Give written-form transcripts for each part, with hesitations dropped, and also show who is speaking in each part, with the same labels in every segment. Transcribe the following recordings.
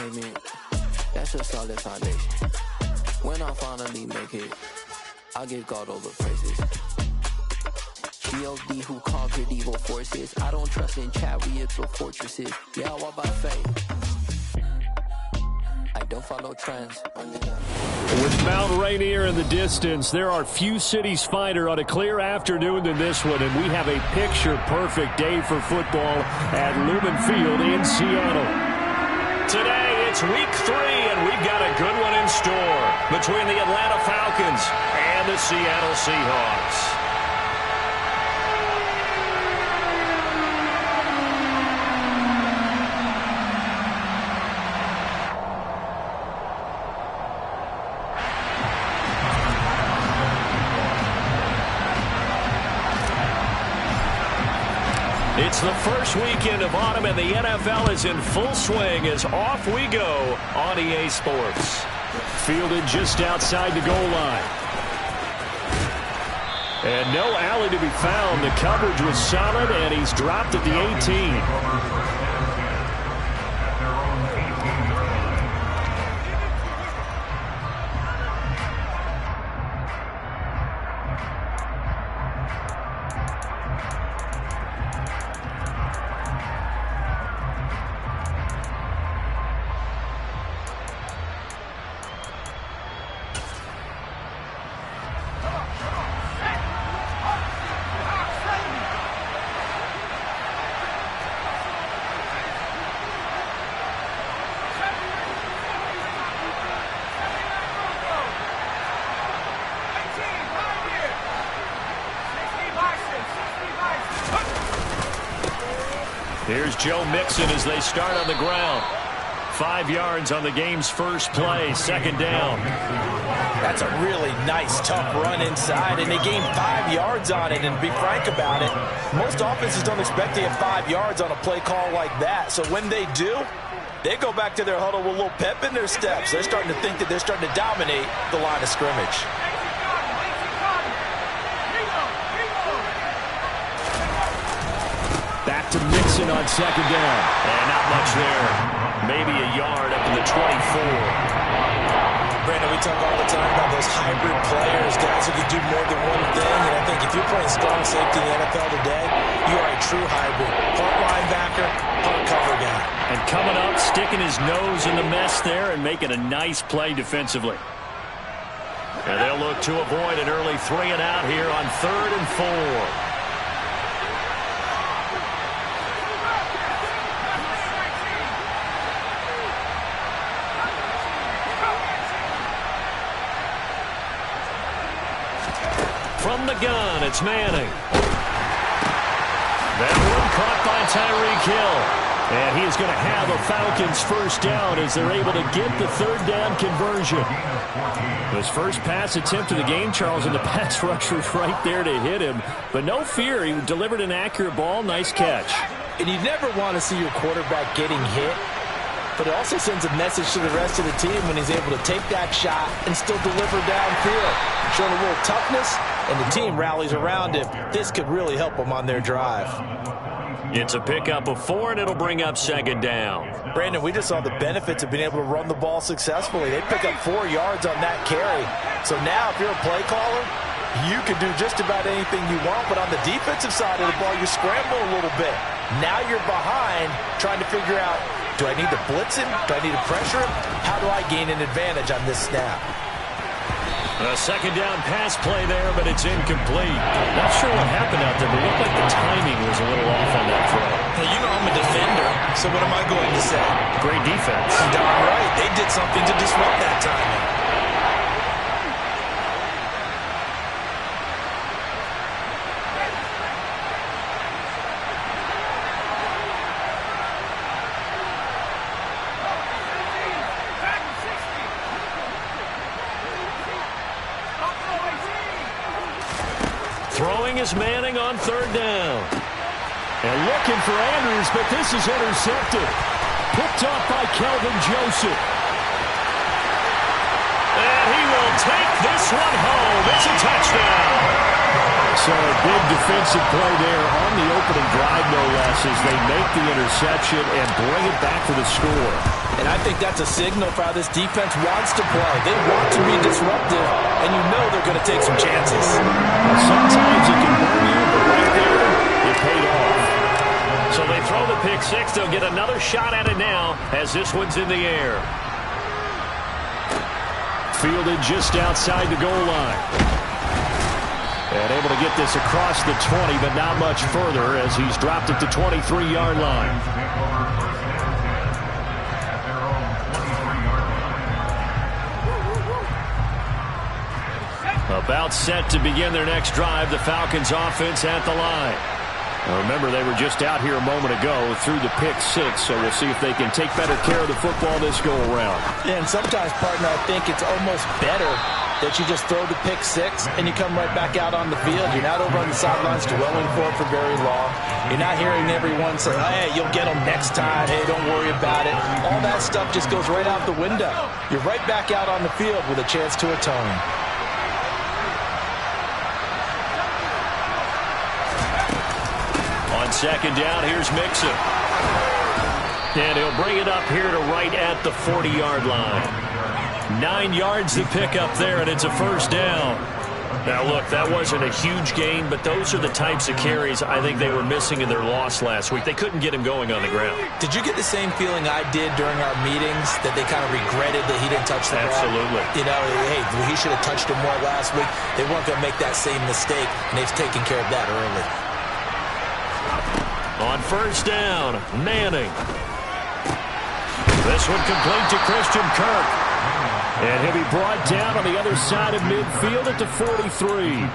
Speaker 1: entertainment. That's a solid foundation. When I finally make it, I give God all the praises. G.O.D. who conquered evil forces. I don't trust in chariots or fortresses. Yeah, I walk by faith. I don't follow trends.
Speaker 2: With Mount Rainier in the distance, there are few cities finer on a clear afternoon than this one, and we have a picture-perfect day for football at Lumen Field in Seattle. Today, it's week 3, and we've got a good one in store between the Atlanta Falcons and the Seattle Seahawks. It's the first weekend of autumn, and the NFL is in full swing as off we go on EA Sports. Fielded just outside the goal line. And no alley to be found. The coverage was solid, and he's dropped at the 18. Here's Joe Mixon as they start on the ground. 5 yards on the game's first play, second down.
Speaker 3: That's a really nice, tough run inside, and they gained 5 yards on it. And to be frank about it, most offenses don't expect to get 5 yards on a play call like that. So when they do, they go back to their huddle with a little pep in their steps. They're starting to think that they're starting to dominate the line of scrimmage.
Speaker 2: Back to Mixon on second down. And not much there. Maybe a yard up to the 24.
Speaker 3: Brandon, we talk all the time about those hybrid players, guys who can do more than one thing. And I think if you're playing strong safety in the NFL today, you are a true hybrid. Part linebacker, part cover guy.
Speaker 2: And coming up, sticking his nose in the mess there and making a nice play defensively. And they'll look to avoid an early 3 and out here on 3rd and 4. From the gun, it's Manning. That one caught by Tyreek Hill. And he is going to have a Falcons first down as they're able to get the 3rd down conversion. His first pass attempt of the game, Charles, and the pass rusher right there to hit him. But no fear, he delivered an accurate ball. Nice catch.
Speaker 3: And you never want to see your quarterback getting hit. But it also sends a message to the rest of the team when he's able to take that shot and still deliver downfield. Showing a little toughness, and the team rallies around him. This could really help them on their drive.
Speaker 2: It's a pickup of 4, and it'll bring up second down.
Speaker 3: Brandon, we just saw the benefits of being able to run the ball successfully. They pick up 4 yards on that carry. So now if you're a play caller, you can do just about anything you want. But on the defensive side of the ball, you scramble a little bit. Now you're behind trying to figure out, do I need to blitz him? Do I need to pressure him? How do I gain an advantage on this snap?
Speaker 2: A second down pass play there, but it's incomplete. Not sure what happened out there, but it looked like the timing was a little off on that throw.
Speaker 3: Hey, you know I'm a defender, so what am I going to say?
Speaker 2: Great defense.
Speaker 3: Darn right. They did something to disrupt that timing.
Speaker 2: Throwing is Manning on 3rd down. And looking for Andrews, but this is intercepted. Picked off by Kelvin Joseph. And he will take this one home. It's a touchdown. So a big defensive play there on the opening drive, no less, as they make the interception and bring it back for the score.
Speaker 3: And I think that's a signal for how this defense wants to play. They want to be disruptive, and you know they're going to take some chances.
Speaker 2: Sometimes it can burn you, but right there, it paid off. So they throw the pick six. They'll get another shot at it now as this one's in the air. Fielded just outside the goal line. And able to get this across the 20, but not much further as he's dropped it to 23-yard line. About set to begin their next drive, the Falcons offense at the line. Now remember, they were just out here a moment ago through the pick six, so we'll see if they can take better care of the football this go-around.
Speaker 3: Yeah, and sometimes, partner, I think it's almost better that you just throw the pick six and you come right back out on the field. You're not over on the sidelines dwelling for it for very long. You're not hearing everyone say, hey, you'll get them next time. Hey, don't worry about it. All that stuff just goes right out the window. You're right back out on the field with a chance to atone.
Speaker 2: On second down, here's Mixon. And he'll bring it up here to right at the 40-yard line. 9 yards to pick up there, and it's a first down. Now, look, that wasn't a huge gain, but those are the types of carries I think they were missing in their loss last week. They couldn't get him going on the ground.
Speaker 3: Did you get the same feeling I did during our meetings, that they kind of regretted that he didn't touch the ball?
Speaker 2: Absolutely.
Speaker 3: You know, hey, he should have touched him more last week. They weren't going to make that same mistake, and they've taken care of that early.
Speaker 2: On first down, Manning. This one complete to Christian Kirk. And he'll be brought down on the other side of midfield at the 43.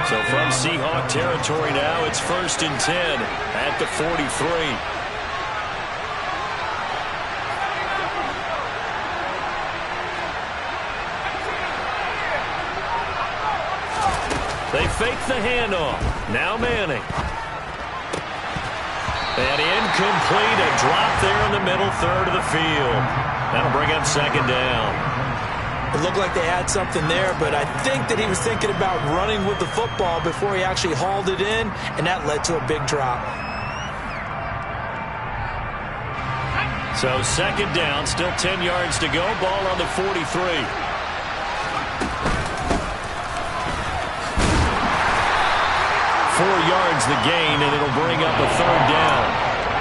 Speaker 2: So from Seahawk territory now, it's 1st and 10 at the 43. They fake the handoff. Now Manning. And incomplete, a drop there in the middle third of the field. That'll bring up second down.
Speaker 3: It looked like they had something there, but I think that he was thinking about running with the football before he actually hauled it in, and that led to a big drop.
Speaker 2: So second down, still 10 yards to go. Ball on the 43. 4 yards the gain, and it'll bring up a third down.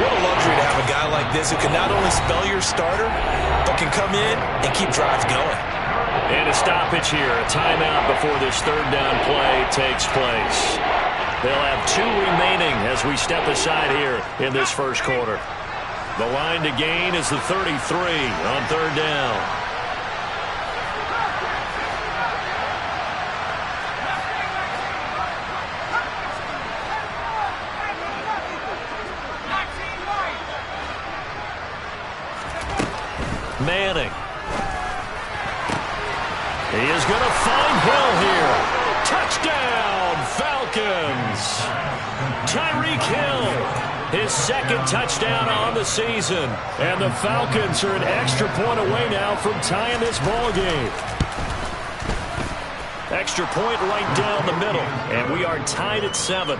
Speaker 3: What a luxury to have a guy like this who can not only spell your starter, but can come in and keep drives going.
Speaker 2: And a stoppage here, a timeout before this third down play takes place. They'll have 2 remaining as we step aside here in this first quarter. The line to gain is the 33 on third down. Manning. He is going to find Hill here. Touchdown, Falcons. Tyreek Hill, his second touchdown on the season. And the Falcons are an extra point away now from tying this ball game. Extra point right down the middle. And we are tied at 7.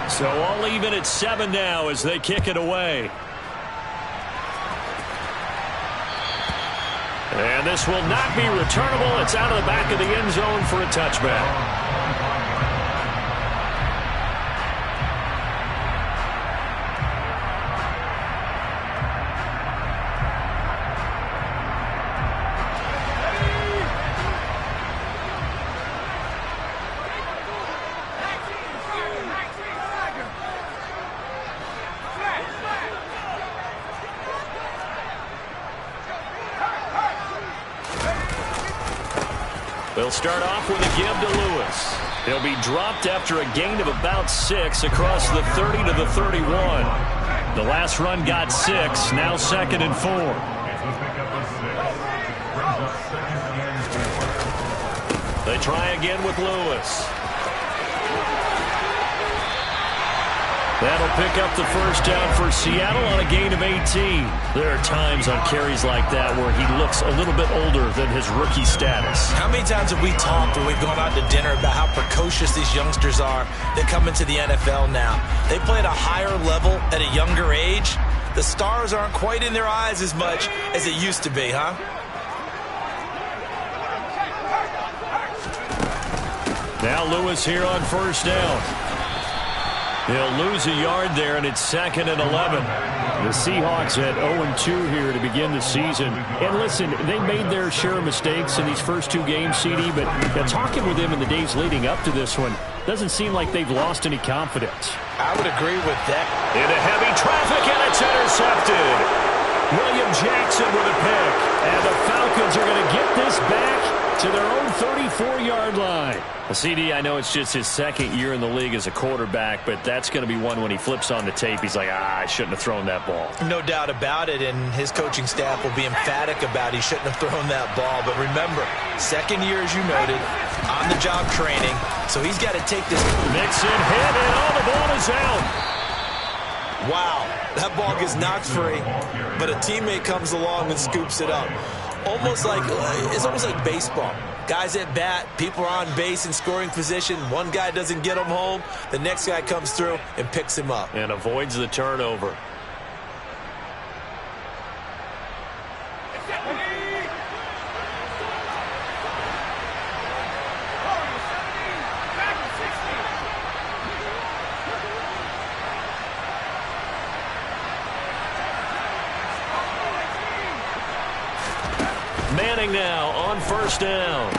Speaker 2: So all even at 7 now as they kick it away. And this will not be returnable. It's out of the back of the end zone for a touchback. They'll start off with a give to Lewis. He'll be dropped after a gain of about 6 across the 30 to the 31. The last run got 6, now 2nd and 4. They try again with Lewis. That'll pick up the first down for Seattle on a gain of 18. There are times on carries like that where he looks a little bit older than his rookie status.
Speaker 3: How many times have we talked when we've gone out to dinner about how precocious these youngsters are that come into the NFL now? They play at a higher level at a younger age. The stars aren't quite in their eyes as much as it used to be, huh?
Speaker 2: Now Lewis here on first down. He'll lose a yard there, and it's 2nd and 11. The Seahawks at 0-2 here to begin the season. And listen, they made their share of mistakes in these first 2 games, CD, but talking with them in the days leading up to this one, doesn't seem like they've lost any confidence.
Speaker 3: I would agree with that.
Speaker 2: Into heavy traffic, and it's intercepted. William Jackson with a pick. And the Falcons are going to get this back to their own 34-yard line. Well, CD, I know it's just his 2nd year in the league as a quarterback, but that's going to be one when he flips on the tape, he's like, I shouldn't have thrown that ball.
Speaker 3: No doubt about it, and his coaching staff will be emphatic about he shouldn't have thrown that ball. But remember, 2nd year, as you noted, on-the-job training, so he's got to take this.
Speaker 2: Mixon hit, and the ball is out.
Speaker 3: Wow, that ball gets knocked free, but a teammate comes along and scoops it up. It's almost like baseball. Guys at bat, people are on base in scoring position. One guy doesn't get him home. The next guy comes through and picks him up.
Speaker 2: And avoids the turnover. Manning now on first down.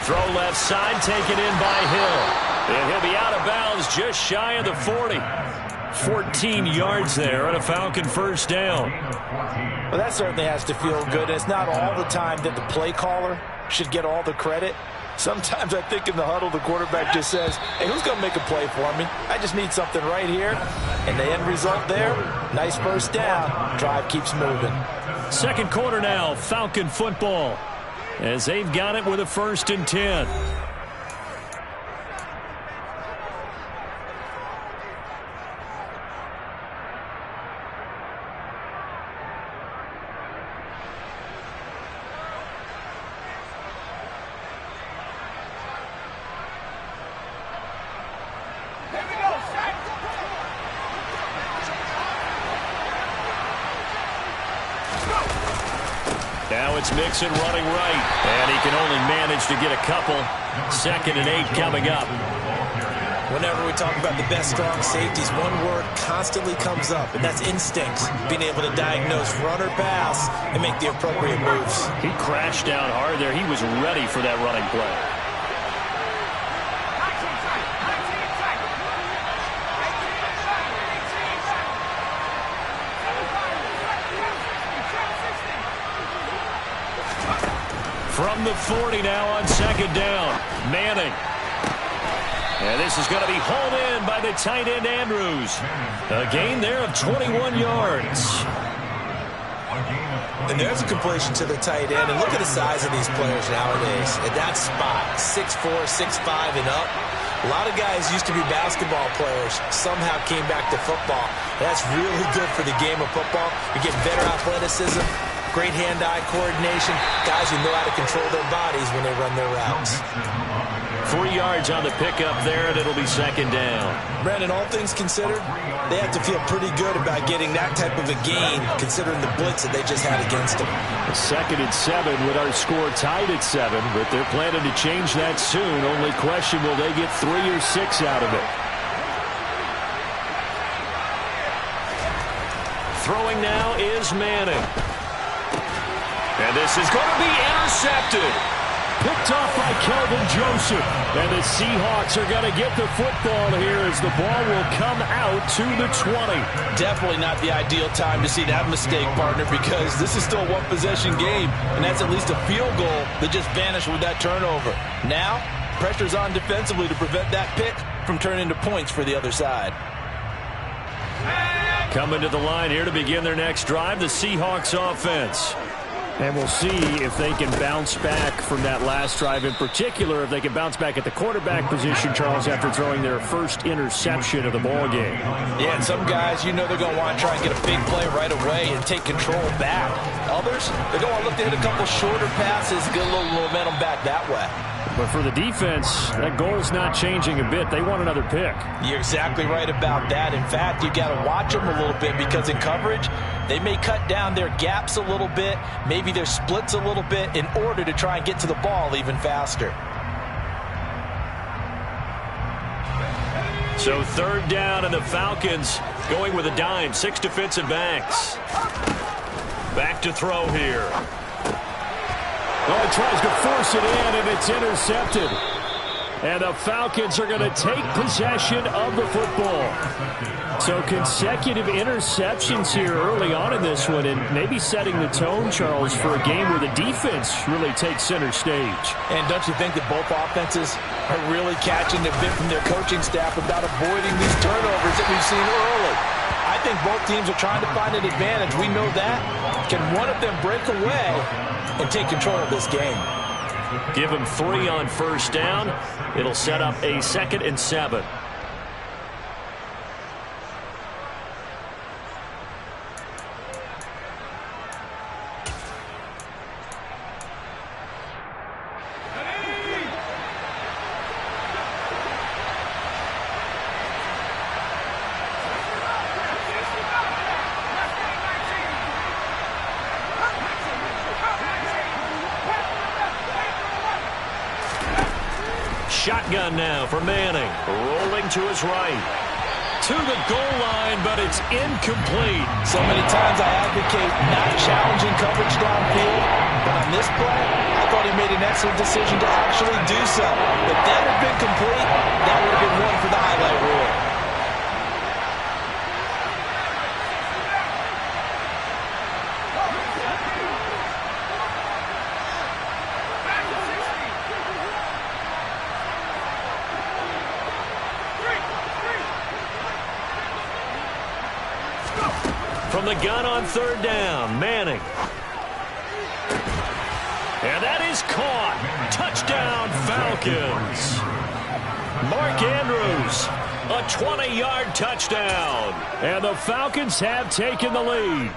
Speaker 2: Throw left side, taken in by Hill. And he'll be out of bounds just shy of the 40. 14 yards there on a Falcon first down.
Speaker 3: Well, that certainly has to feel good. It's not all the time that the play caller should get all the credit. Sometimes I think in the huddle, the quarterback just says, hey, who's going to make a play for me? I just need something right here. And the end result there, nice first down. Drive keeps moving.
Speaker 2: Second quarter now, Falcon football, as they've got it with a 1st and 10. Now it's Mixon running right, and he can only manage to get a couple. 2nd and 8 coming up.
Speaker 3: Whenever we talk about the best strong safeties, one word constantly comes up, and that's instincts. Being able to diagnose run or pass and make the appropriate moves.
Speaker 2: He crashed down hard there. He was ready for that running play. From the 40 now on 2nd down. Manning. And this is going to be hauled in by the tight end Andrews. A gain there of 21 yards.
Speaker 3: And there's a completion to the tight end. And look at the size of these players nowadays. At that spot, 6'4", 6'5", and up. A lot of guys used to be basketball players. Somehow came back to football. That's really good for the game of football. You get better athleticism. Great hand-eye coordination. Guys who know how to control their bodies when they run their routes.
Speaker 2: 3 yards on the pickup there, and it'll be 2nd down.
Speaker 3: Brandon, all things considered, they have to feel pretty good about getting that type of a gain, considering the blitz that they just had against them.
Speaker 2: 2nd and 7 with our score tied at 7, but they're planning to change that soon. Only question, will they get 3 or 6 out of it? Throwing now is Manning. And this is going to be intercepted. Picked off by Kelvin Joseph. And the Seahawks are going to get the football here as the ball will come out to the 20.
Speaker 4: Definitely not the ideal time to see that mistake, partner, because this is still a one-possession game, and that's at least a field goal that just vanished with that turnover. Now, pressure's on defensively to prevent that pick from turning into points for the other side.
Speaker 2: Coming to the line here to begin their next drive, the Seahawks offense. And we'll see if they can bounce back from that last drive, in particular, if they can bounce back at the quarterback position, Charles, after throwing their first interception of the ball game.
Speaker 4: Yeah, and some guys, you know they're going to want to try and get a big play right away and take control back. Others, they're going to look to hit a couple shorter passes, get a little momentum back that way.
Speaker 2: But for the defense, that goal's not changing a bit. They want another pick.
Speaker 4: You're exactly right about that. In fact, you've got to watch them a little bit because in coverage, they may cut down their gaps a little bit, maybe their splits a little bit in order to try and get to the ball even faster.
Speaker 2: So third down, and the Falcons going with a dime. 6 defensive backs. Back to throw here. Oh, he tries to force it in, and it's intercepted. And the Falcons are going to take possession of the football. So consecutive interceptions here early on in this one, and maybe setting the tone, Charles, for a game where the defense really takes center stage.
Speaker 4: And don't you think that both offenses are really catching the bit from their coaching staff about avoiding these turnovers that we've seen early? I think both teams are trying to find an advantage. We know that. Can one of them break away and take control of this game?
Speaker 2: Give him 3 on first down. It'll set up a 2nd and 7. Shotgun now for Manning. Rolling to his right. To the goal line, but it's incomplete.
Speaker 4: So many times I advocate not challenging coverage downfield, but on this play, I thought he made an excellent decision to actually do so. If that had been complete, that would have been one for the highlight reel.
Speaker 2: From the gun on third down, Manning. And that is caught. Touchdown, Falcons. Mark Andrews, a 20-yard touchdown. And the Falcons have taken the lead.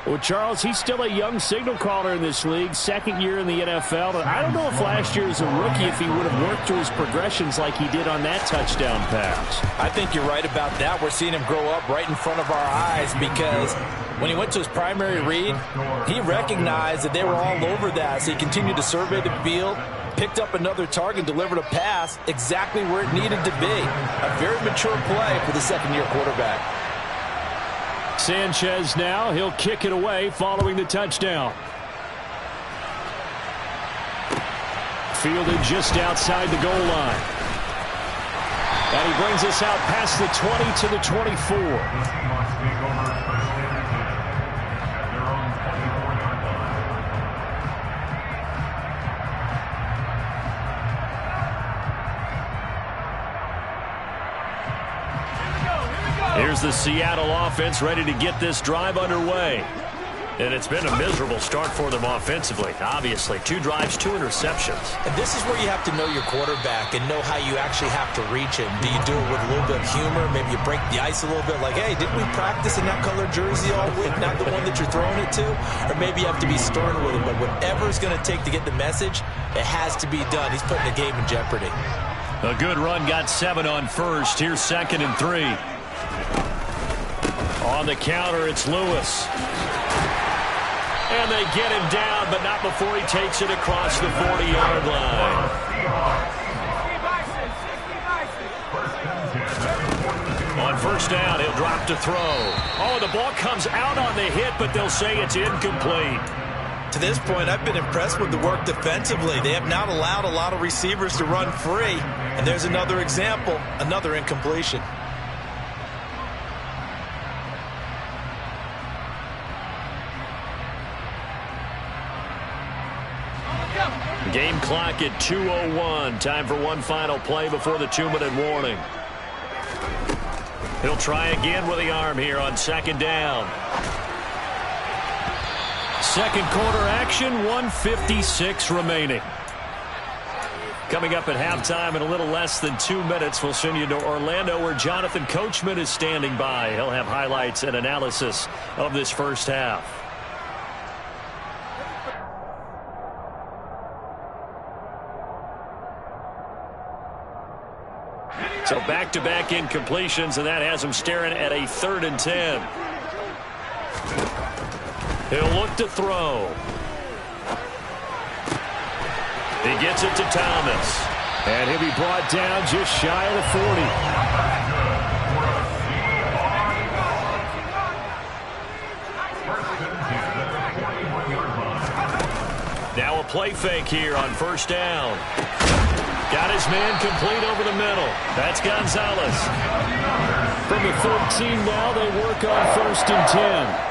Speaker 2: Well, Charles, he's still a young signal caller in this league, 2nd year in the NFL. And I don't know if last year as a rookie, if he would have worked through his progressions like he did on that touchdown pass.
Speaker 4: I think you're right about that. We're seeing him grow up right in front of our eyes because when he went to his primary read, he recognized that they were all over that. So he continued to survey the field, picked up another target, delivered a pass exactly where it needed to be. A very mature play for the 2nd-year quarterback.
Speaker 2: Sanchez now, he'll kick it away following the touchdown. Fielded just outside the goal line. And he brings us out past the 20 to the 24. Here's the Seattle offense ready to get this drive underway. And it's been a miserable start for them offensively. Obviously, 2 drives, 2 interceptions.
Speaker 4: And this is where you have to know your quarterback and know how you actually have to reach him. Do you do it with a little bit of humor? Maybe you break the ice a little bit like, hey, didn't we practice in that colored jersey all week, not the one that you're throwing it to? Or maybe you have to be stern with him. But whatever it's going to take to get the message, it has to be done. He's putting the game in jeopardy.
Speaker 2: A good run, got 7 on first. Here's 2nd and 3. On the counter, it's Lewis. And they get him down, but not before he takes it across the 40-yard line. On first down, he'll drop to throw. Oh, the ball comes out on the hit, but they'll say it's incomplete.
Speaker 4: To this point, I've been impressed with the work defensively. They have not allowed a lot of receivers to run free. And there's another example, another incompletion.
Speaker 2: Game clock at 2:01. Time for one final play before the 2-minute warning. He'll try again with the arm here on 2nd down. Second quarter action, 1:56 remaining. Coming up at halftime in a little less than 2 minutes, we'll send you to Orlando where Jonathan Coachman is standing by. He'll have highlights and analysis of this first half. So back-to-back incompletions, and that has him staring at a 3rd and 10. He'll look to throw. He gets it to Thomas. And he'll be brought down just shy of the 40. Now a play fake here on first down. Got his man complete over the middle. That's Gonzalez. From the 13 now, they work on 1st and 10.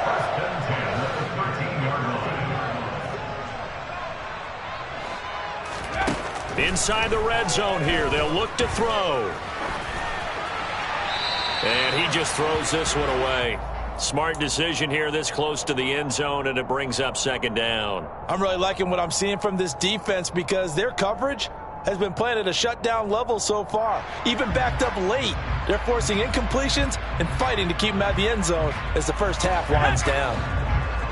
Speaker 2: Inside the red zone here. They'll look to throw. And he just throws this one away. Smart decision here this close to the end zone, and it brings up 2nd down.
Speaker 3: I'm really liking what I'm seeing from this defense because their coverage has been playing at a shutdown level so far. Even backed up late, they're forcing incompletions and fighting to keep them out of the end zone as the first half winds down.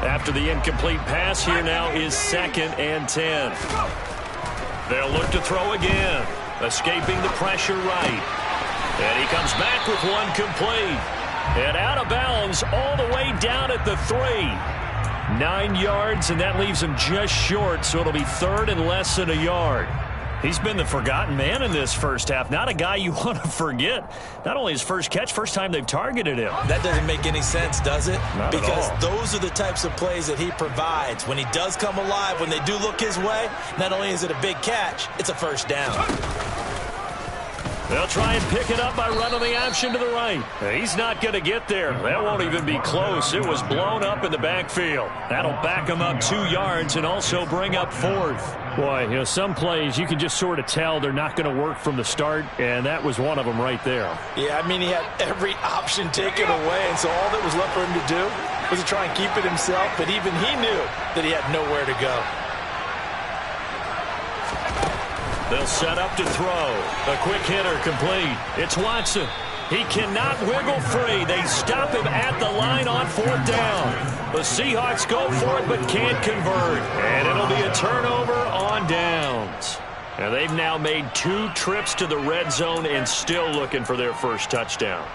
Speaker 2: After the incomplete pass, here now is 2nd and 10. They'll look to throw again, escaping the pressure right. And he comes back with one complete. And out of bounds all the way down at the 3. 9 yards, and that leaves him just short, so it'll be 3rd and less than a yard. He's been the forgotten man in this first half. Not a guy you want to forget. Not only his first catch, first time they've targeted him.
Speaker 3: That doesn't make any sense, does it?
Speaker 2: Not
Speaker 3: because
Speaker 2: at all.
Speaker 3: Those are the types of plays that he provides. When he does come alive, when they do look his way, not only is it a big catch, it's a first down.
Speaker 2: They'll try and pick it up by running the option to the right. He's not going to get there. That won't even be close. It was blown up in the backfield. That'll back him up 2 yards and also bring up 4th. Boy, some plays you can just sort of tell they're not going to work from the start, and that was one of them right there.
Speaker 3: Yeah, I mean, he had every option taken away, and so all that was left for him to do was to try and keep it himself, but even he knew that he had nowhere to go.
Speaker 2: They'll set up to throw. A quick hitter complete. It's Watson. He cannot wiggle free. They stop him at the line on 4th down. The Seahawks go for it but can't convert. And it'll be a turnover on downs. And they've now made 2 trips to the red zone and still looking for their first touchdown.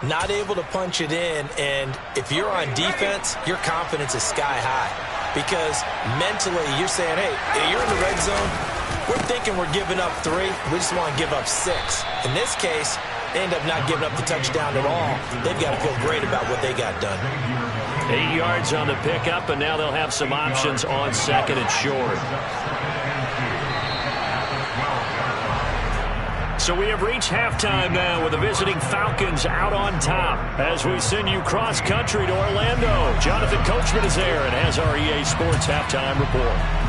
Speaker 3: Not able to punch it in, and if you're on defense, your confidence is sky high. Because mentally, you're saying, hey, you're in the red zone. We're thinking we're giving up 3. We just want to give up 6. In this case, they end up not giving up the touchdown at all. They've got to feel great about what they got done.
Speaker 2: 8 yards on the pickup, and now they'll have some options on 2nd and short. So we have reached halftime now with the visiting Falcons out on top. As we send you cross-country to Orlando, Jonathan Coachman is there and has our EA Sports Halftime Report.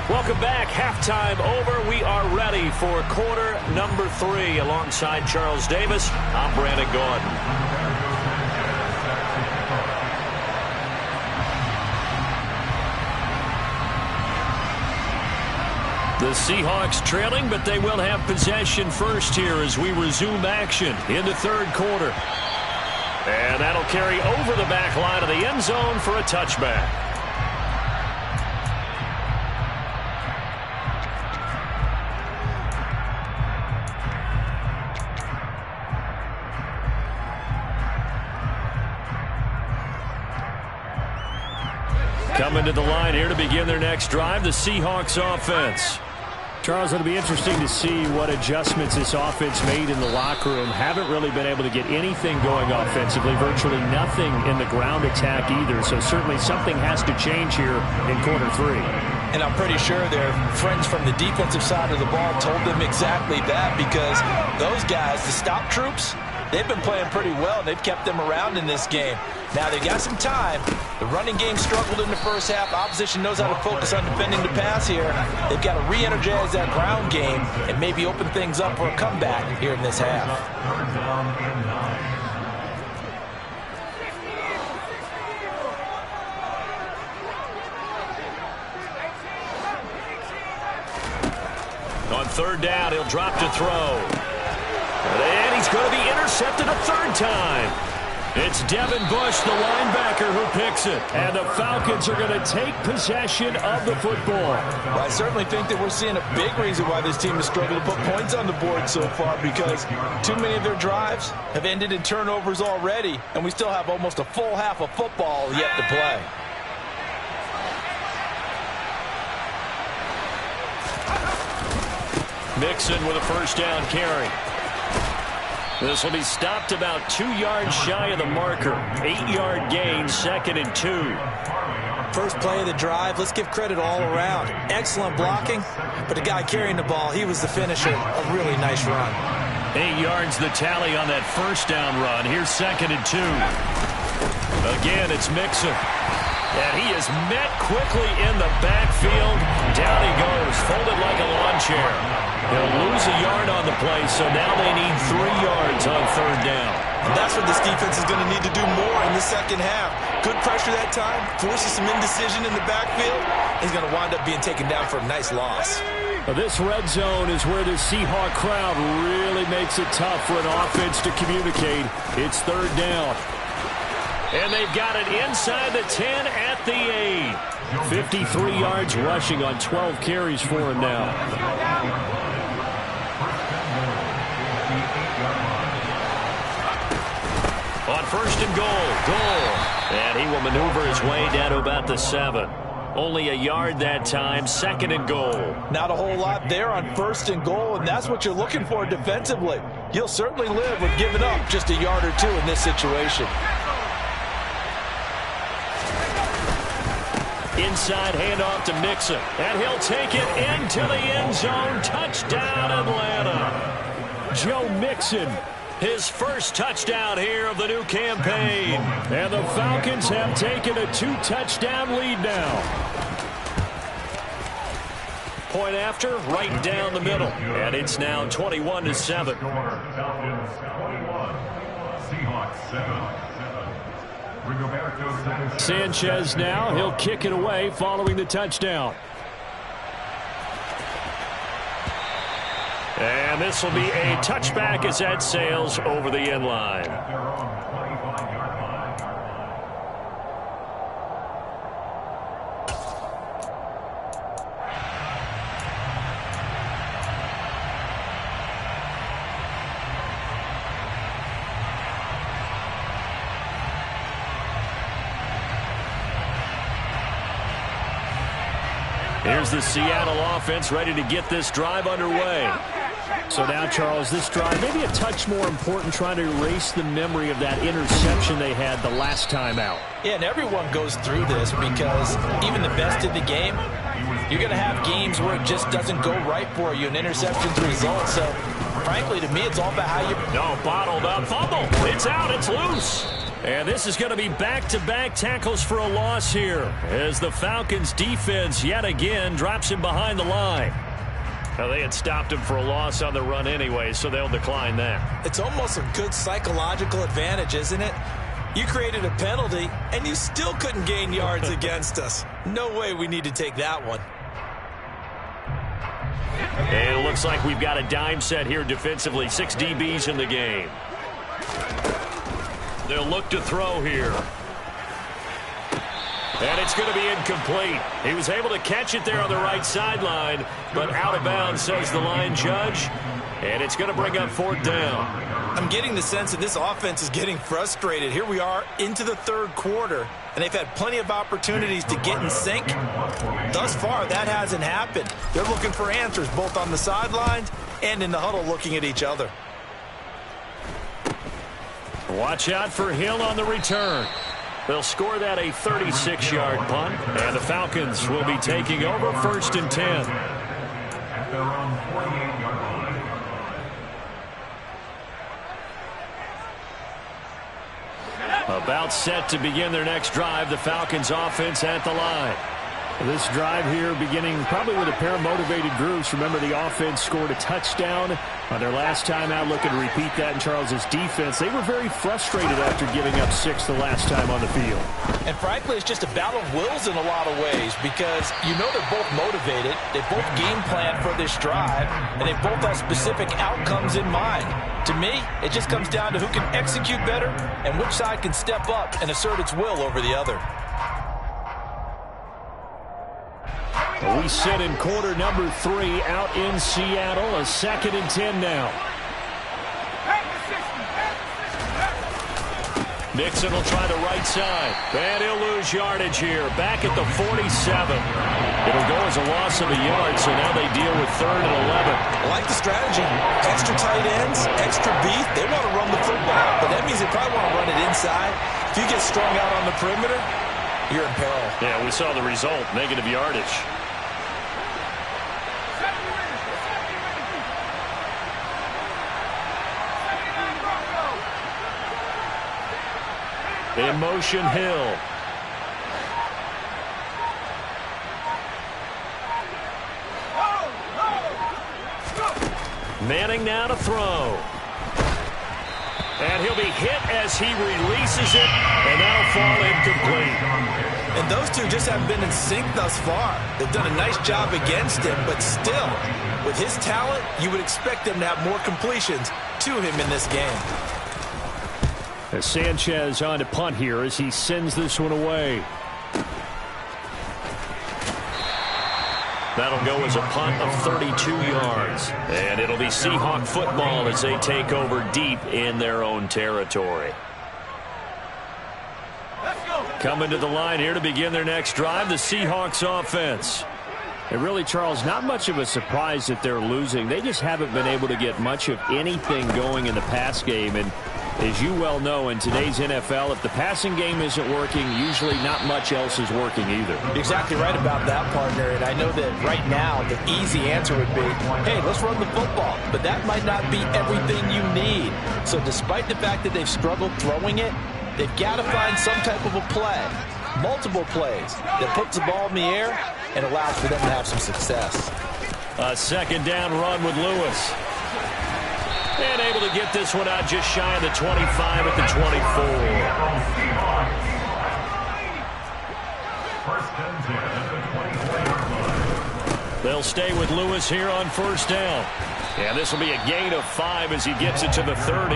Speaker 2: Welcome back. Halftime over. We are ready for quarter number 3. Alongside Charles Davis, I'm Brandon Gordon. The Seahawks trailing, but they will have possession first here as we resume action in the 3rd quarter. And that'll carry over the back line of the end zone for a touchback. Coming to the line here to begin their next drive, the Seahawks offense. Charles, it'll be interesting to see what adjustments this offense made in the locker room. Haven't really been able to get anything going offensively, virtually nothing in the ground attack either. So certainly something has to change here in quarter 3.
Speaker 3: And I'm pretty sure their friends from the defensive side of the ball told them exactly that, because those guys, the stop troops,
Speaker 4: they've been playing pretty well, and they've kept them around in this game. Now, they've got some time. The running game struggled in the first half. Opposition knows how to focus on defending the pass here. They've got to re-energize that ground game and maybe open things up for a comeback here in this half.
Speaker 2: On third down, he'll drop to throw. And he's going to be intercepted a third time. It's Devin Bush, the linebacker, who picks it. And the Falcons are going to take possession of the football.
Speaker 4: Well, I certainly think that we're seeing a big reason why this team has struggled to put points on the board so far, because too many of their drives have ended in turnovers already, and we still have almost a full half of football yet to play.
Speaker 2: Mixon with a first down carry. This will be stopped about 2 yards shy of the marker. 8-yard gain, 2nd and 2.
Speaker 3: First play of the drive, let's give credit all around. Excellent blocking, but the guy carrying the ball, he was the finisher. A really nice run.
Speaker 2: 8 yards the tally on that first down run. Here's 2nd and 2. Again, it's Mixon. And he is met quickly in the backfield. Down he goes, folded like a lawn chair. He'll lose a yard on the play, so now they need 3 yards on third down.
Speaker 3: And that's what this defense is going to need to do more in the second half. Good pressure that time, forces some indecision in the backfield. He's going to wind up being taken down for a nice loss.
Speaker 2: Well, this red zone is where the Seahawk crowd really makes it tough for an offense to communicate. It's third down. And they've got it inside the 10 at the 8. 53 yards rushing on 12 carries for him now. On first and goal. And he will maneuver his way down to about the 7. Only a yard that time, 2nd and goal.
Speaker 4: Not a whole lot there on first and goal, and that's what you're looking for defensively. You'll certainly live with giving up just a yard or 2 in this situation.
Speaker 2: Inside handoff to Mixon, and he'll take it into the end zone. Touchdown, Atlanta. Joe Mixon, his first touchdown here of the new campaign. And the Falcons have taken a 2-touchdown lead now. Point after, right down the middle. And it's now 21-7.
Speaker 5: Seahawks 7.
Speaker 2: Sanchez now, he'll kick it away following the touchdown. And this will be a touchback as that sails over the end line. Here's the Seattle offense ready to get this drive underway. So now, Charles, this drive maybe a touch more important, trying to erase the memory of that interception they had the last time out.
Speaker 4: Yeah, and everyone goes through this because even the best in the game, you're going to have games where it just doesn't go right for you, and interceptions result. So, frankly, to me, it's all about how you...
Speaker 2: No, bottled up, fumble. It's out, it's loose. And this is going to be back-to-back tackles for a loss here as the Falcons defense yet again drops him behind the line. Now, they had stopped him for a loss on the run anyway, so they'll decline that.
Speaker 3: It's almost a good psychological advantage, isn't it? You created a penalty, and you still couldn't gain yards against us. No way we need to take that one.
Speaker 2: And it looks like we've got a dime set here defensively. 6 DBs in the game. They'll look to throw here. And it's going to be incomplete. He was able to catch it there on the right sideline, but out of bounds, says the line judge. And it's going to bring up 4th down.
Speaker 3: I'm getting the sense that this offense is getting frustrated. Here we are into the third quarter, and they've had plenty of opportunities to get in sync. Thus far, that hasn't happened. They're looking for answers both on the sidelines and in the huddle looking at each other.
Speaker 2: Watch out for Hill on the return. They'll score that a 36-yard punt, and the Falcons will be taking over 1st and 10.
Speaker 5: At their own 48-yard line.
Speaker 2: About set to begin their next drive, the Falcons offense at the line. This drive here beginning probably with a pair of motivated groups. Remember, the offense scored a touchdown on their last time out, looking to repeat that in Charles's defense. They were very frustrated after giving up 6 the last time on the field.
Speaker 4: And frankly, it's just a battle of wills in a lot of ways because you know they're both motivated, they both game plan for this drive, and they both have specific outcomes in mind. To me, it just comes down to who can execute better and which side can step up and assert its will over the other.
Speaker 2: We sit in quarter number 3 out in Seattle. A 2nd and 10 now. Mixon will try the right side. And he'll lose yardage here. Back at the 47. It'll go as a loss of a yard, so now they deal with 3rd and 11.
Speaker 4: I like the strategy. Extra tight ends, extra beef. They want to run the football, but that means they probably want to run it inside. If you get strung out on the perimeter, you're in peril.
Speaker 2: Yeah, we saw the result, negative yardage. In motion, Hill. Manning now to throw. And he'll be hit as he releases it, and that'll fall incomplete.
Speaker 4: And those two just haven't been in sync thus far. They've done a nice job against him, but still, with his talent, you would expect them to have more completions to him in this game.
Speaker 2: As Sanchez on to punt here as he sends this one away. That'll go as a punt of 32 yards. And it'll be Seahawk football as they take over deep in their own territory. Coming to the line here to begin their next drive, the Seahawks offense. And really, Charles, not much of a surprise that they're losing. They just haven't been able to get much of anything going in the pass game. And as you well know, in today's NFL, if the passing game isn't working, usually not much else is working either.
Speaker 4: You're exactly right about that, partner. And I know that right now the easy answer would be, hey, let's run the football. But that might not be everything you need. So despite the fact that they've struggled throwing it, they've got to find some type of a play, multiple plays, that puts the ball in the air and allows for them to have some success.
Speaker 2: A 2nd down run with Lewis. And able to get this one out just shy of the 25 at the 24. They'll stay with Lewis here on 1st down. And this will be a gain of 5 as he gets it to the 30.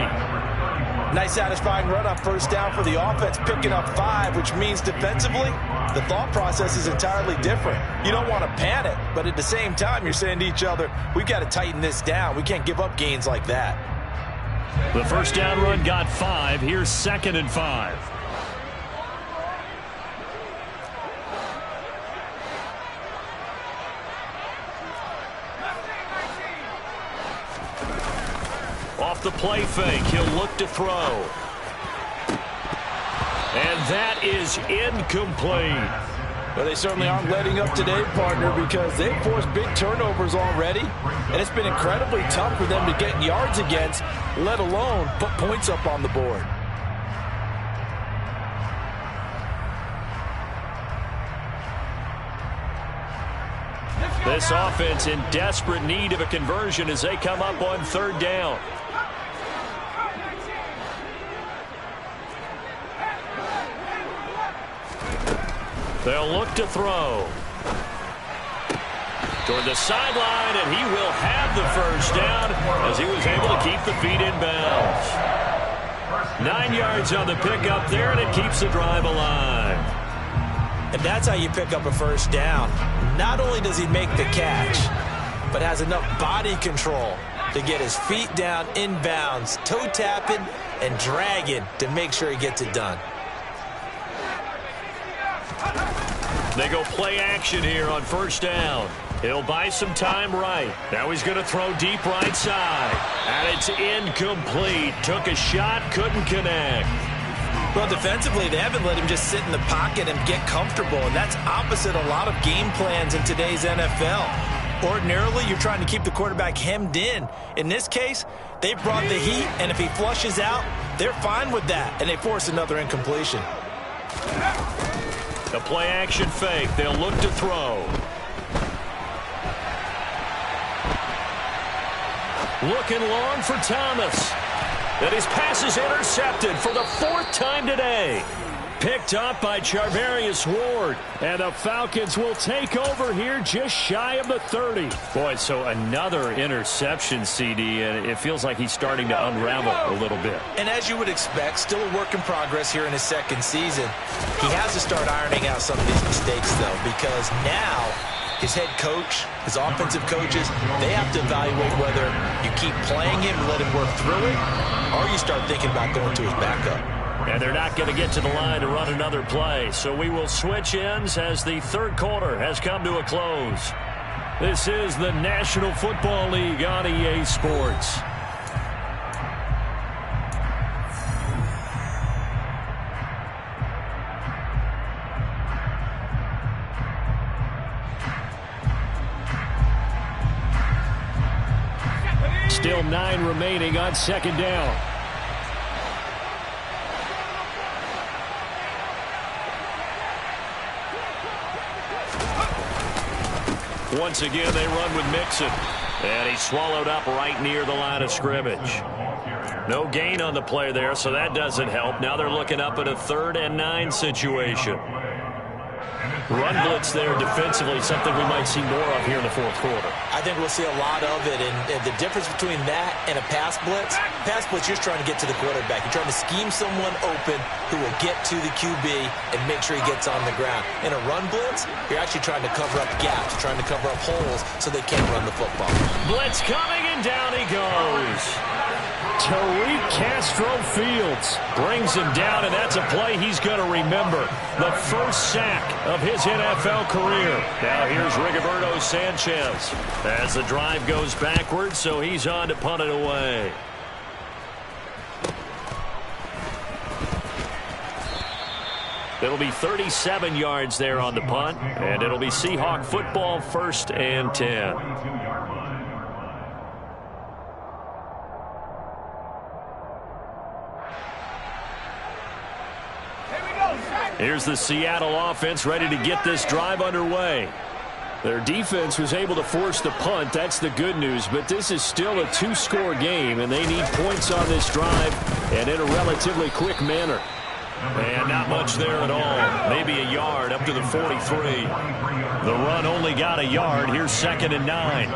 Speaker 4: Nice satisfying run on 1st down for the offense, picking up 5, which means defensively, the thought process is entirely different. You don't want to panic, but at the same time, you're saying to each other, we've got to tighten this down. We can't give up gains like that.
Speaker 2: The 1st down run got 5. Here's 2nd and 5. Off the play fake, he'll look to throw. And that is incomplete.
Speaker 4: Well, they certainly aren't letting up today, partner, because they've forced big turnovers already, and it's been incredibly tough for them to get yards against, let alone put points up on the board.
Speaker 2: This offense in desperate need of a conversion as they come up on 3rd down. They'll look to throw. Toward the sideline, and he will have the 1st down as he was able to keep the feet in bounds. 9 yards on the pickup there, and it keeps the drive alive.
Speaker 4: And that's how you pick up a 1st down. Not only does he make the catch, but has enough body control to get his feet down in bounds, toe tapping and dragging to make sure he gets it done.
Speaker 2: They go play action here on 1st down. He'll buy some time right. Now he's going to throw deep right side. And it's incomplete. Took a shot, couldn't connect.
Speaker 4: Well, defensively, they haven't let him just sit in the pocket and get comfortable, and that's opposite a lot of game plans in today's NFL.
Speaker 3: Ordinarily, you're trying to keep the quarterback hemmed in. In this case, they brought the heat, and if he flushes out, they're fine with that, and they force another incompletion.
Speaker 2: The play action fake. They'll look to throw. Looking long for Thomas. And his pass is intercepted for the 4th time today. Picked up by Charvarius Ward. And the Falcons will take over here just shy of the 30. Boy, so another interception, CD, and it feels like he's starting to unravel a little bit.
Speaker 3: And as you would expect, still a work in progress here in his 2nd season. He has to start ironing out some of these mistakes, though, because now his head coach, his offensive coaches, they have to evaluate whether you keep playing him and let him work through it, or you start thinking about going to his backup.
Speaker 2: And they're not going to get to the line to run another play. So we will switch ends as the 3rd quarter has come to a close. This is the National Football League on EA Sports. Still 9 remaining on 2nd down. Once again, they run with Mixon. And he's swallowed up right near the line of scrimmage. No gain on the play there, so that doesn't help. Now they're looking up at a 3rd and 9 situation. Run blitz there defensively, something we might see more of here in the 4th quarter.
Speaker 3: I think we'll see a lot of it, and the difference between that and a pass blitz, you're just trying to get to the quarterback. You're trying to scheme someone open who will get to the QB and make sure he gets on the ground. In a run blitz, you're actually trying to cover up gaps. You're trying to cover up holes so they can't run the football.
Speaker 2: Blitz coming, and down he goes. Tariq Castro-Fields brings him down, and that's a play he's going to remember. The first sack of his NFL career. Now here's Rigoberto Sanchez as the drive goes backwards, so he's on to punt it away. It'll be 37 yards there on the punt, and it'll be Seahawk football, 1st and 10. Here's the Seattle offense ready to get this drive underway. Their defense was able to force the punt. That's the good news. But this is still a 2-score game, and they need points on this drive and in a relatively quick manner. And not much there at all. Maybe a yard up to the 43. The run only got a yard. Here's 2nd and 9.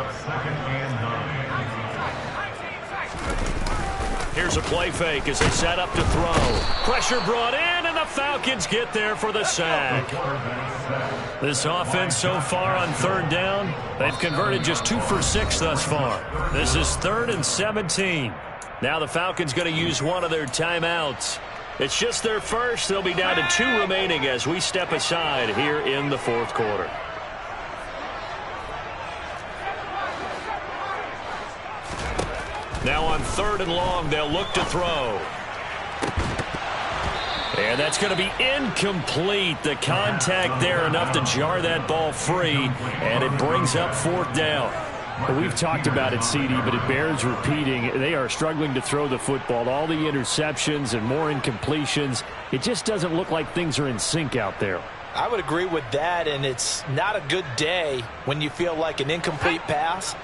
Speaker 2: Here's a play fake as they set up to throw. Pressure brought in, and the Falcons get there for the sack. This offense so far on 3rd down, they've converted just 2 for 6 thus far. This is 3rd and 17. Now the Falcons going to use one of their timeouts. It's just their first. They'll be down to 2 remaining as we step aside here in the 4th quarter. Now on 3rd and long, they'll look to throw. And that's going to be incomplete. The contact there enough to jar that ball free, and it brings up 4th down. We've talked about it, CD, but it bears repeating. They are struggling to throw the football. All the interceptions and more incompletions. It just doesn't look like things are in sync out there.
Speaker 3: I would agree with that, and it's not a good day when you feel like an incomplete pass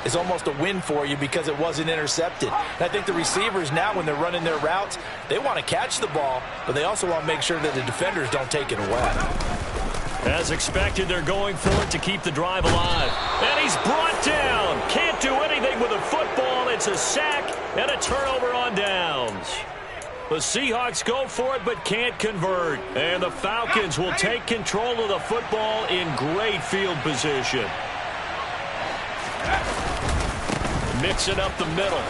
Speaker 3: is almost a win for you because it wasn't intercepted. And I think the receivers now, when they're running their routes, they want to catch the ball, but they also want to make sure that the defenders don't take it away.
Speaker 2: As expected, they're going for it to keep the drive alive. And he's brought down. Can't do anything with the football. It's a sack and a turnover on downs. The Seahawks go for it but can't convert. And the Falcons will take control of the football in great field position. Mixing up the middle.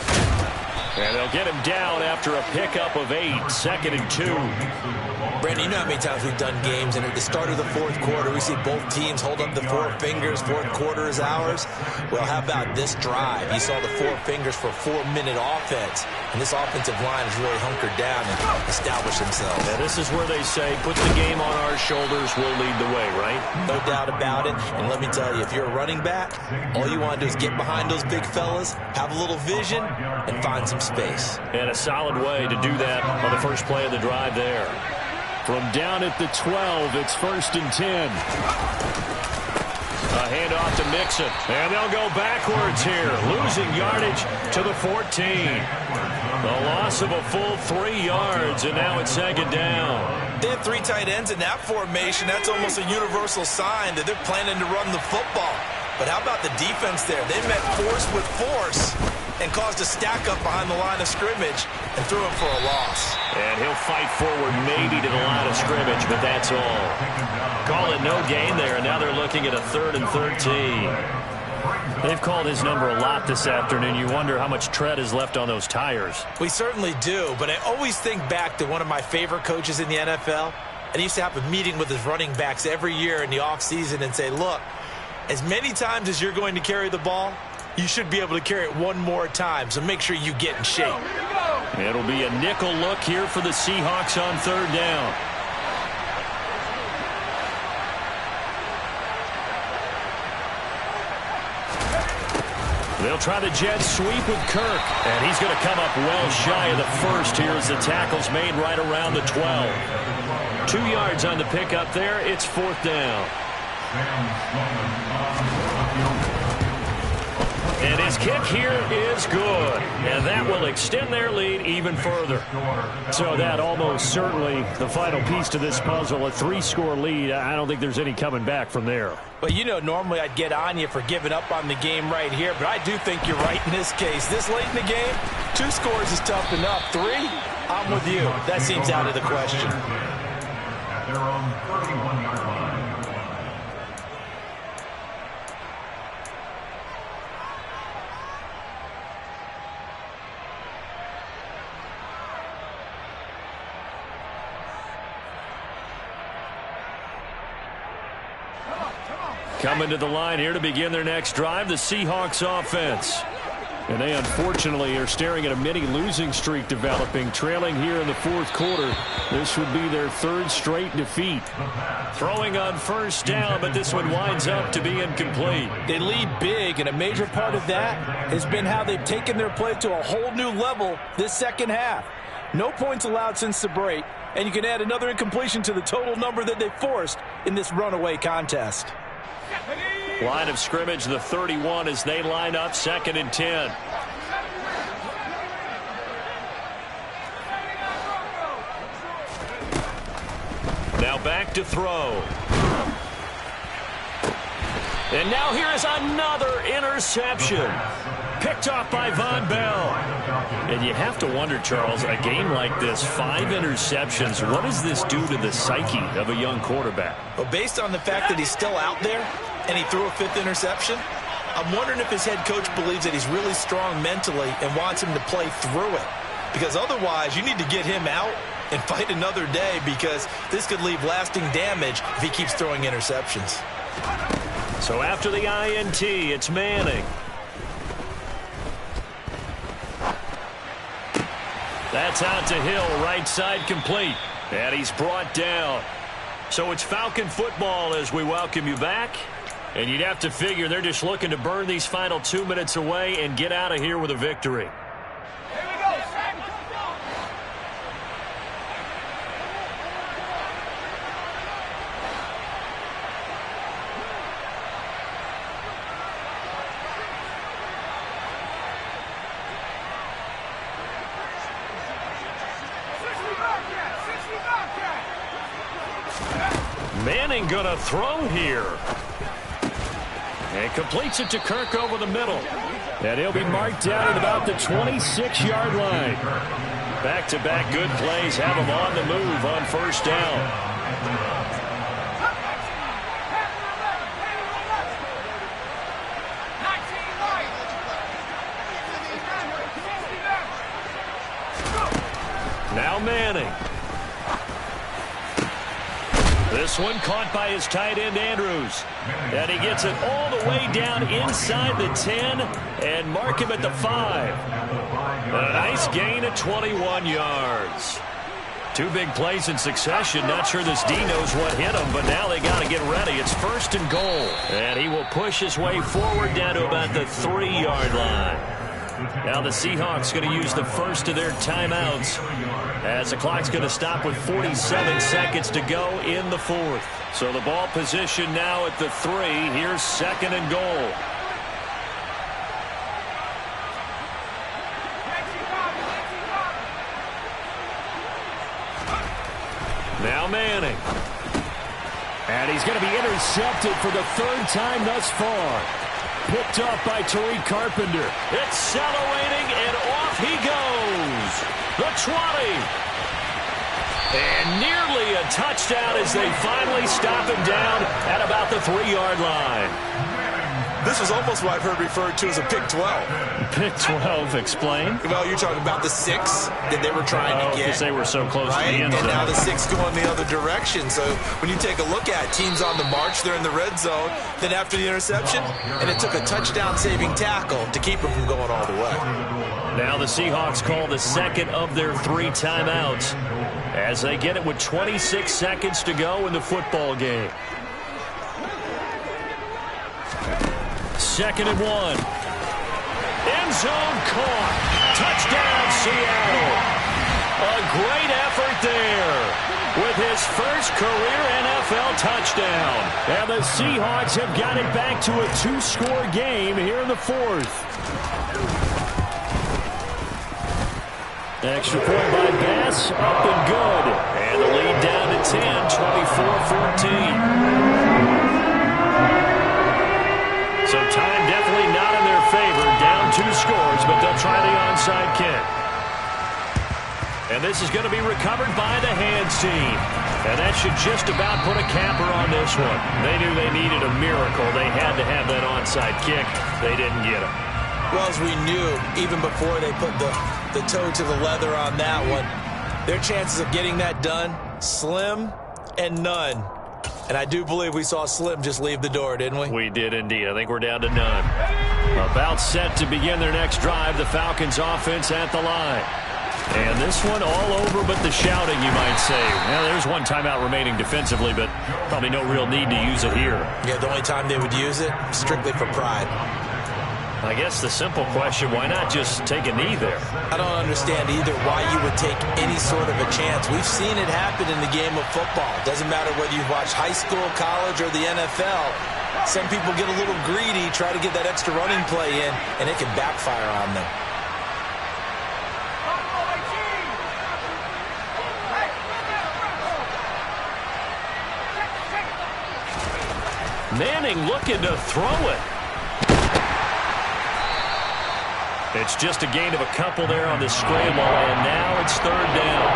Speaker 2: And they'll get him down after a pickup of 8, 2nd and 2.
Speaker 4: Brandon, you know how many times we've done games, and at the start of the fourth quarter, we see both teams hold up the four fingers, fourth quarter is ours. Well, how about this drive? You saw the four fingers for a 4-minute offense, and this offensive line has really hunkered down and established themselves.
Speaker 2: Yeah, this is where they say, put the game on our shoulders, we'll lead the way, right?
Speaker 4: No doubt about it, and let me tell you, if you're a running back, all you want to do is get behind those big fellas, have a little vision, and find some space.
Speaker 2: And a solid way to do that on the first play of the drive there. From down at the 12, it's 1st and 10. A handoff to Mixon, and they'll go backwards here, losing yardage to the 14. The loss of a full 3 yards, and now it's 2nd down.
Speaker 4: They have 3 tight ends in that formation. That's almost a universal sign that they're planning to run the football. But how about the defense there? They met force with force and caused a stack up behind the line of scrimmage and threw him for a loss.
Speaker 2: And he'll fight forward maybe to the line of scrimmage, but that's all. Call it no gain there, and now they're looking at a 3rd and 13. They've called his number a lot this afternoon. You wonder how much tread is left on those tires.
Speaker 4: We certainly do, but I always think back to one of my favorite coaches in the NFL, and he used to have a meeting with his running backs every year in the offseason and say, look, as many times as you're going to carry the ball, you should be able to carry it one more time, so make sure you get in shape.
Speaker 2: It'll be a nickel look here for the Seahawks on 3rd down. They'll try the jet sweep with Kirk, and he's going to come up well shy of the first here as the tackle's made right around the 12. 2 yards on the pickup there. It's 4th down. And his kick here is good, and that will extend their lead even further. So that almost certainly the final piece to this puzzle, a 3-score lead. I don't think there's any coming back from there.
Speaker 4: But you know, normally I'd get on you for giving up on the game right here, but I do think you're right in this case. This late in the game, 2 scores is tough enough. 3, I'm with you. That seems out of the question.
Speaker 5: At their own 31-yard line.
Speaker 2: Coming to the line here to begin their next drive, the Seahawks offense. And they unfortunately are staring at a mini losing streak developing, trailing here in the 4th quarter. This would be their 3rd straight defeat. Throwing on 1st down, but this one winds up to be incomplete.
Speaker 4: They lead big, and a major part of that has been how they've taken their play to a whole new level this second half. No points allowed since the break, and you can add another incompletion to the total number that they forced in this runaway contest.
Speaker 2: Line of scrimmage, the 31 as they line up 2nd and 10. Now back to throw. And now here is another interception. Picked off by Von Bell. And you have to wonder, Charles, a game like this, 5 interceptions, what does this do to the psyche of a young quarterback?
Speaker 4: Well, based on the fact that he's still out there and he threw a 5th interception, I'm wondering if his head coach believes that he's really strong mentally and wants him to play through it. Because otherwise, you need to get him out and fight another day, because this could leave lasting damage if he keeps throwing interceptions.
Speaker 2: So after the INT, it's Manning. That's out to Hill, right side complete. And he's brought down. So it's Falcon football as we welcome you back. And you'd have to figure they're just looking to burn these final 2 minutes away and get out of here with a victory. Manning gonna throw here. And completes it to Kirk over the middle. And he'll be marked down at about the 26-yard line. Back-to-back good plays have him on the move on 1st down. Now Manning. This one caught by his tight end, Andrews. And he gets it all the way down inside the 10 and mark him at the 5. A nice gain of 21 yards. 2 big plays in succession. Not sure this D knows what hit him, but now they got to get ready. It's 1st and goal. And he will push his way forward down to about the 3-yard line. Now the Seahawks going to use the first of their timeouts as the clock's going to stop with 47 seconds to go in the 4th. So the ball position now at the 3. Here's 2nd and goal. Now Manning. And he's going to be intercepted for the 3rd time thus far. Picked up by Tariq Carpenter. Accelerating, and off he goes. The 20. And nearly a touchdown as they finally stop him down at about the 3-yard line.
Speaker 3: This was almost what I've heard referred to as a pick 12.
Speaker 2: Pick 12, explain.
Speaker 3: Well, you're talking about the 6 that they were trying to get.
Speaker 2: Because they were so close to the end zone.
Speaker 3: And now the 6 going the other direction. So when you take a look at teams on the march, they're in the red zone. Then after the interception, and it took a touchdown-saving tackle to keep them from going all the way.
Speaker 2: Now the Seahawks call the 2nd of their 3 timeouts as they get it with 26 seconds to go in the football game. 2nd and 1. End zone caught. Touchdown, Seattle. A great effort there with his first career NFL touchdown. And the Seahawks have got it back to a 2-score game here in the 4th. Extra point by Bass, up and good. And the lead down to 10, 24-14. So time definitely not in their favor. Down 2 scores, but they'll try the onside kick. And this is going to be recovered by the hands team. And that should just about put a capper on this one. They knew they needed a miracle. They had to have that onside kick. They didn't get it.
Speaker 3: Well, as we knew, even before they put the toe to the leather on that one, their chances of getting that done, slim and none. And I do believe we saw Slim just leave the door, didn't we?
Speaker 2: We did indeed. I think we're down to none. About set to begin their next drive, the Falcons offense at the line. And this one all over but the shouting, you might say. Well, there's one timeout remaining defensively, but probably no real need to use it here.
Speaker 3: Yeah, the only time they would use it, strictly for pride.
Speaker 2: I guess the simple question, why not just take a knee there?
Speaker 3: I don't understand either why you would take any sort of a chance. We've seen it happen in the game of football. Doesn't matter whether you watch high school, college, or the NFL. Some people get a little greedy, try to get that extra running play in, and it can backfire on them.
Speaker 2: Manning looking to throw it. It's just a gain of a couple there on the scramble, and now it's 3rd down.